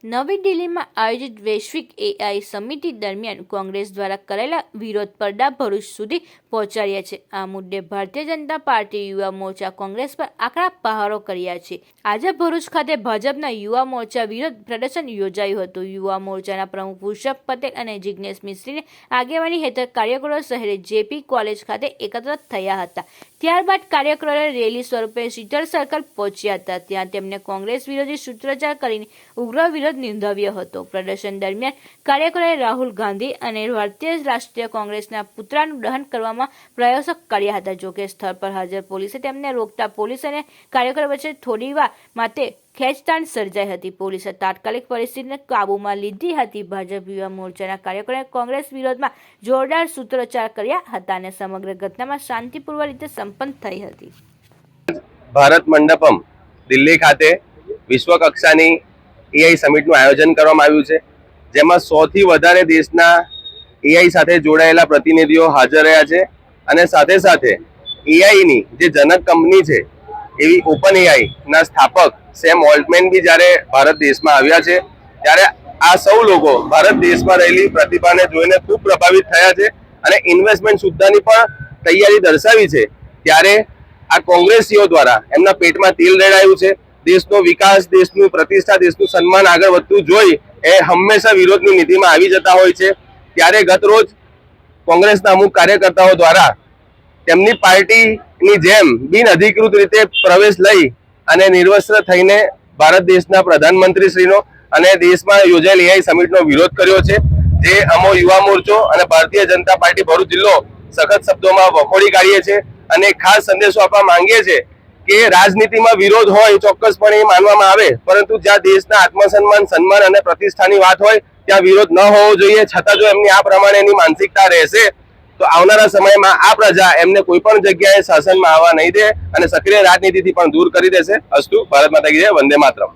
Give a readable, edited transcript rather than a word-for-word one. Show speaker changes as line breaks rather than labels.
નવી દિલ્હીમાં આયોજિત વૈશ્વિક એઆઈ સમિતિ દરમિયાન કોંગ્રેસ દ્વારા કરેલા વિરોધ પડદા ભરૂચ સુધી પહોંચાડ્યા છે। આ મુદ્દે ભારતીય જનતા પાર્ટી યુવા મોરચા કોંગ્રેસ પર આકરા પ્રહારો કર્યા છે। આજે ભરૂચ ખાતે ભાજપના યુવા મોરચા વિરોધ પ્રદર્શન યોજાયું હતું। યુવા મોરચાના પ્રમુખ પુષ્પ પટેલ અને જિગ્નેશ મિસ્ત્રીની આગેવાની હેઠળ કાર્યકરો શહેરે જેપી કોલેજ ખાતે એકત્ર થયા હતા। ત્યારબાદ કાર્યકરોએ રેલી સ્વરૂપે શીતળ સર્કલ પહોંચ્યા હતા। ત્યાં તેમને કોંગ્રેસ વિરોધી સૂત્રોચ્ચાર કરીને ઉગ્ર વિરોધ નોંધાવ્યો હતો। પ્રદર્શન દરમિયાન કાર્યકરોએ રાહુલ ગાંધી અને ભારતીય રાષ્ટ્રીય કોંગ્રેસના પુતળાનું દહન કરવામાં પ્રયાસો કર્યા હતા। જોકે સ્થળ પર હાજર પોલીસે તેમને રોકતા પોલીસ અને કાર્યકરો વચ્ચે થોડીવાર માટે ખેંચતાણ સર્જાઈ હતી। પોલીસે તાત્કાલિક પરિસ્થિતિને કાબૂમાં લીધી હતી। ભાજપ યુવા મોરચાના કાર્યકરોએ કોંગ્રેસ વિરોધમાં જોરદાર સૂત્રોચ્ચાર કર્યા હતા અને સમગ્ર ઘટનામાં શાંતિપૂર્વક રીતે સંપન્ન થઈ હતી।
ભારત મંડપમ દિલ્હી ખાતે વિશ્વ કક્ષાની એઆઈ સમિટનું આયોજન કરવામાં આવ્યું છે, જેમાં 100 થી વધારે દેશના એઆઈ સાથે જોડાયેલા પ્રતિનિધિઓ હાજર રહ્યા છે અને સાથે સાથે એઆઈની જે જનક કંપની છે એવી ઓપન એઆઈ ના સ્થાપક સેમ ઓલ્ટમેન બી જ્યારે ભારત દેશમાં આવ્યા છે, ત્યારે આ સૌ લોકો ભારત દેશમાં રહેલી પ્રતિભાને જોઈને ખૂબ પ્રભાવિત થયા છે અને ઇન્વેસ્ટમેન્ટ સુદ્ધાની પણ તૈયારી દર્શાવી છે। ત્યારે આ કોંગ્રેસીઓ દ્વારા એમના પેટમાં તેલ રેડાયું છે। દેશનો વિકાસ, દેશનું પ્રતિષ્ઠા, દેશનું સન્માન આગળ વધતું જોઈ એ હંમેશા વિરોધની નીતિમાં આવી જતા હોય છે। ત્યારે ગત રોજ કોંગ્રેસના અમુક કાર્યકર્તાઓ દ્વારા તેમની પાર્ટીની જેમ બિનઅધિકૃત રીતે પ્રવેશ લઈ અને નિર્વસ્ત્ર થઈને ભારત દેશના પ્રધાનમંત્રીશ્રીનો અને દેશમાં યોજાયેલ એઆઈ સમિટનો વિરોધ કર્યો છે, જે અમો યુવા મોરચો અને ભારતીય જનતા પાર્ટી ભરૂચ જિલ્લો સખત શબ્દોમાં વખોડી કાઢીએ છીએ અને ખાસ સંદેશો આપવા માંગીએ છીએ કે રાજનીતિમાં વિરોધ હોય ચોક્કસપણે એ માનવામાં આવે, પરંતુ જ્યાં દેશના આત્મસન્માન, સન્માન અને પ્રતિષ્ઠાની વાત હોય ત્યાં વિરોધ ન હોવો જોઈએ। છતાં જો એમની આ પ્રમાણેની માનસિકતા રહેશે તો આવનારા સમયમાં આ પ્રજા એમને કોઈ પણ જગ્યાએ શાસનમાં આવવા નહીં દે અને સક્રિય રાજનીતિથી પણ દૂર કરી દેશે। અસ્તુ, ભારત માતા કી જય, વંદે માતરમ।